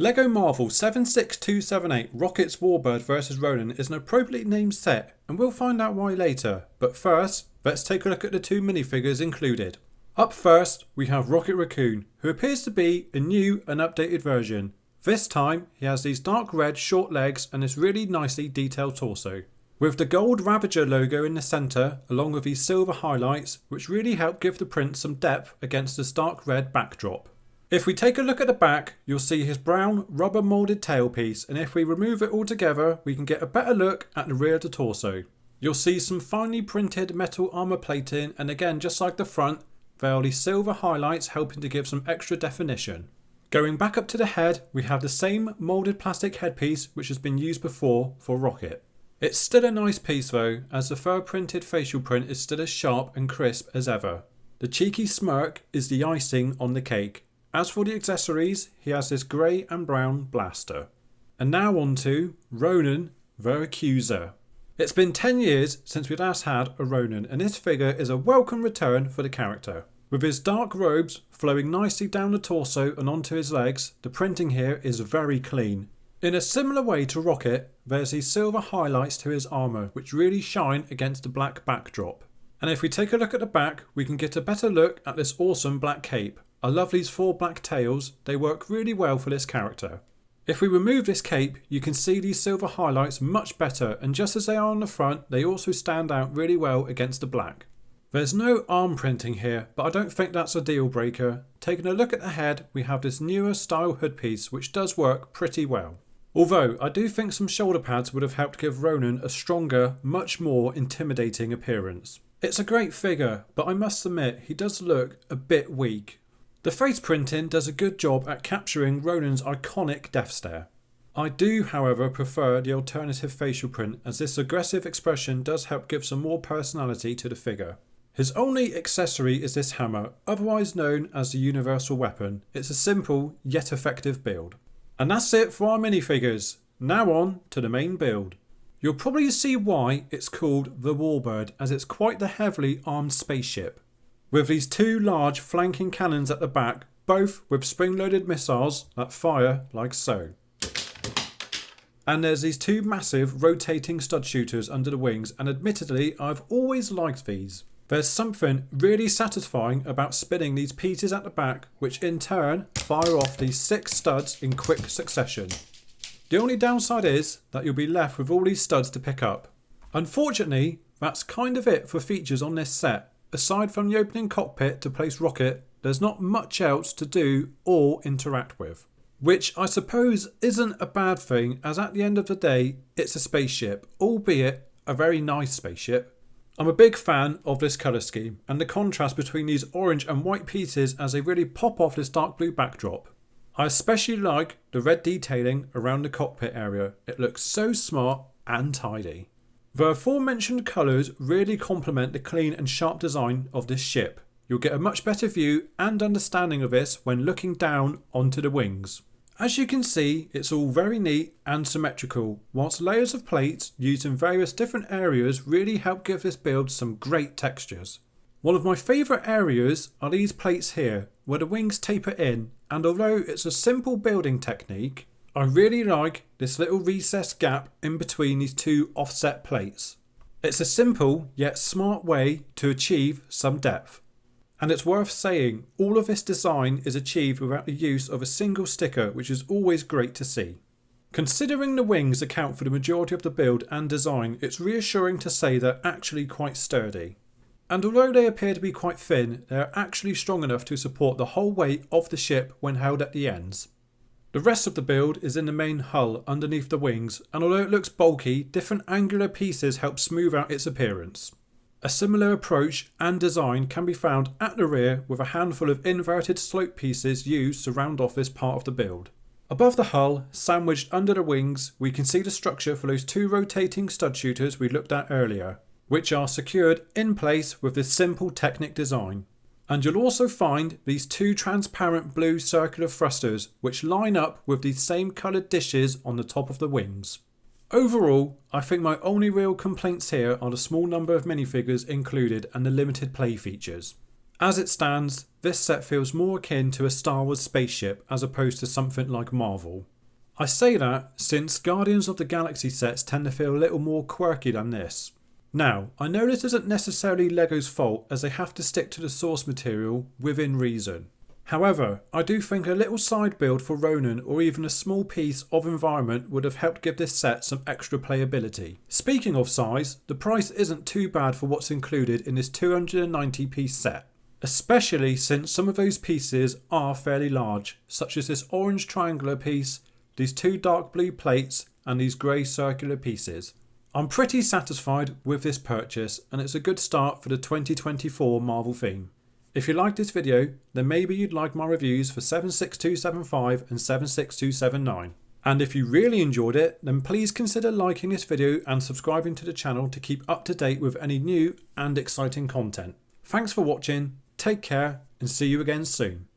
LEGO Marvel 76278 Rocket's Warbird vs Ronan is an appropriately named set, and we'll find out why later. But first, let's take a look at the two minifigures included. Up first, we have Rocket Raccoon, who appears to be a new and updated version. This time, he has these dark red short legs and this really nicely detailed torso, with the gold Ravager logo in the centre, along with these silver highlights, which really help give the print some depth against this dark red backdrop. If we take a look at the back, you'll see his brown rubber moulded tailpiece, and if we remove it all together, we can get a better look at the rear of the torso. You'll see some finely printed metal armour plating, and again, just like the front, there are these silver highlights helping to give some extra definition. Going back up to the head, we have the same moulded plastic headpiece which has been used before for Rocket. It's still a nice piece though, as the fur printed facial print is still as sharp and crisp as ever. The cheeky smirk is the icing on the cake. As for the accessories, he has this grey and brown blaster. And now on to Ronan The Accuser. It's been 10 years since we last had a Ronan, and this figure is a welcome return for the character. With his dark robes flowing nicely down the torso and onto his legs, the printing here is very clean. In a similar way to Rocket, there's these silver highlights to his armour which really shine against the black backdrop. And if we take a look at the back, we can get a better look at this awesome black cape. I love these four black tails, they work really well for this character. If we remove this cape, you can see these silver highlights much better, and just as they are on the front, they also stand out really well against the black. There's no arm printing here, but I don't think that's a deal breaker. Taking a look at the head, we have this newer style hoodpiece which does work pretty well. Although I do think some shoulder pads would have helped give Ronan a stronger, much more intimidating appearance. It's a great figure, but I must admit he does look a bit weak. The face printing does a good job at capturing Ronan's iconic death stare. I do, however, prefer the alternative facial print, as this aggressive expression does help give some more personality to the figure. His only accessory is this hammer, otherwise known as the universal weapon. It's a simple yet effective build. And that's it for our minifigures. Now on to the main build. You'll probably see why it's called the Warbird, as it's quite the heavily armed spaceship, with these two large flanking cannons at the back, both with spring-loaded missiles that fire like so. And there's these two massive rotating stud shooters under the wings, and admittedly I've always liked these. There's something really satisfying about spinning these pieces at the back, which in turn fire off these 6 studs in quick succession. The only downside is that you'll be left with all these studs to pick up. Unfortunately, that's kind of it for features on this set. Aside from the opening cockpit to place Rocket, there's not much else to do or interact with. Which I suppose isn't a bad thing, as at the end of the day, it's a spaceship, albeit a very nice spaceship. I'm a big fan of this colour scheme, and the contrast between these orange and white pieces as they really pop off this dark blue backdrop. I especially like the red detailing around the cockpit area. It looks so smart and tidy. The aforementioned colours really complement the clean and sharp design of this ship. You'll get a much better view and understanding of this when looking down onto the wings. As you can see, it's all very neat and symmetrical, whilst layers of plates used in various different areas really help give this build some great textures. One of my favourite areas are these plates here, where the wings taper in, and although it's a simple building technique, I really like this little recessed gap in between these two offset plates. It's a simple yet smart way to achieve some depth. And it's worth saying, all of this design is achieved without the use of a single sticker, which is always great to see. Considering the wings account for the majority of the build and design, it's reassuring to say they're actually quite sturdy. And although they appear to be quite thin, they are actually strong enough to support the whole weight of the ship when held at the ends. The rest of the build is in the main hull underneath the wings, and although it looks bulky, different angular pieces help smooth out its appearance. A similar approach and design can be found at the rear, with a handful of inverted slope pieces used to round off this part of the build. Above the hull, sandwiched under the wings, we can see the structure for those 2 rotating stud shooters we looked at earlier, which are secured in place with this simple Technic design. And you'll also find these 2 transparent blue circular thrusters, which line up with these same coloured dishes on the top of the wings. Overall, I think my only real complaints here are the small number of minifigures included and the limited play features. As it stands, this set feels more akin to a Star Wars spaceship as opposed to something like Marvel. I say that since Guardians of the Galaxy sets tend to feel a little more quirky than this. Now, I know this isn't necessarily LEGO's fault as they have to stick to the source material within reason. However, I do think a little side build for Ronan or even a small piece of environment would have helped give this set some extra playability. Speaking of size, the price isn't too bad for what's included in this 290 piece set. Especially since some of those pieces are fairly large, such as this orange triangular piece, these two dark blue plates and these grey circular pieces. I'm pretty satisfied with this purchase and it's a good start for the 2024 Marvel theme. If you liked this video, then maybe you'd like my reviews for 76275 and 76279. And if you really enjoyed it, then please consider liking this video and subscribing to the channel to keep up to date with any new and exciting content. Thanks for watching, take care and see you again soon.